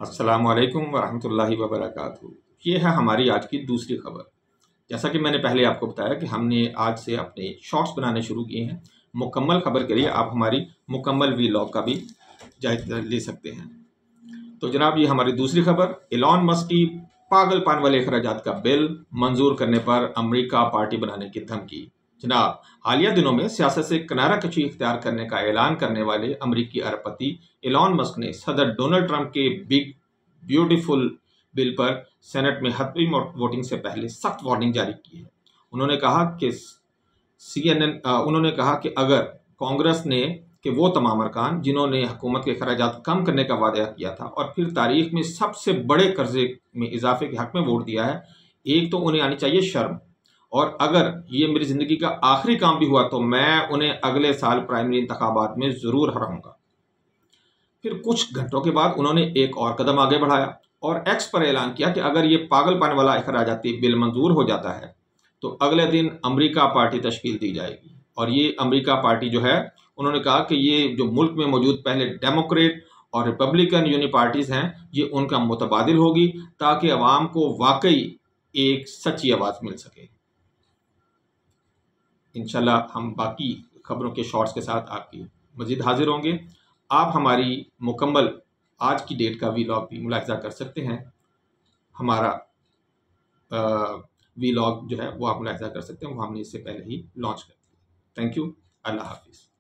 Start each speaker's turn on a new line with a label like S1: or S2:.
S1: अस्सलाम वालेकुम वरहमतुल्लाहि वबरकातुहू। ये है हमारी आज की दूसरी खबर। जैसा कि मैंने पहले आपको बताया कि हमने आज से अपने शॉर्ट्स बनाने शुरू किए हैं। मुकम्मल खबर के लिए आप हमारी मुकम्मल वीलॉग का भी जायजा ले सकते हैं। तो जनाब, ये हमारी दूसरी खबर। एलॉन मस्क की पागलपन वाले अखराजात का बिल मंजूर करने पर अमेरिका पार्टी बनाने की धमकी। जनाब, हालिया दिनों में सियासत से किनारा कशी इख्तियार करने का ऐलान करने वाले अमरीकी अरबपति एलॉन मस्क ने सदर डोनाल्ड ट्रंप के बिग ब्यूटीफुल बिल पर सेनेट में हतमी वोटिंग से पहले सख्त वार्निंग जारी की है। उन्होंने कहा कि अगर कांग्रेस ने कि वो तमाम अरकान जिन्होंने हुकूमत के अखराजात कम करने का वादा किया था और फिर तारीख में सबसे बड़े कर्जे में इजाफे के हक में वोट दिया है, एक तो उन्हें आनी चाहिए शर्म। और अगर ये मेरी ज़िंदगी का आखिरी काम भी हुआ तो मैं उन्हें अगले साल प्राइमरी इंतखाबात में ज़रूर हराऊंगा। फिर कुछ घंटों के बाद उन्होंने एक और कदम आगे बढ़ाया और एक्स पर ऐलान किया कि अगर ये पागलपन वाला अखराजाती बिल मंजूर हो जाता है तो अगले दिन अमेरिका पार्टी तश्कील दी जाएगी। और ये अमेरिका पार्टी जो है, उन्होंने कहा कि ये जो मुल्क में मौजूद पहले डेमोक्रेट और रिपब्लिकन यूनि पार्टीज़ हैं, ये उनका मुतबादिल होगी ताकि अवाम को वाकई एक सच्ची आवाज़ मिल सके। इंशाल्लाह हम बाकी खबरों के शॉर्ट्स के साथ आपकी मज़ीद हाजिर होंगे। आप हमारी मुकम्मल आज की डेट का वीलॉग भी मुलाहिज़ा कर सकते हैं। हमारा वीलॉग जो है वो आप मुलाहिज़ा कर सकते हैं, वो हमने इससे पहले ही लॉन्च कर दिया। Thank you. अल्लाह हाफिज़।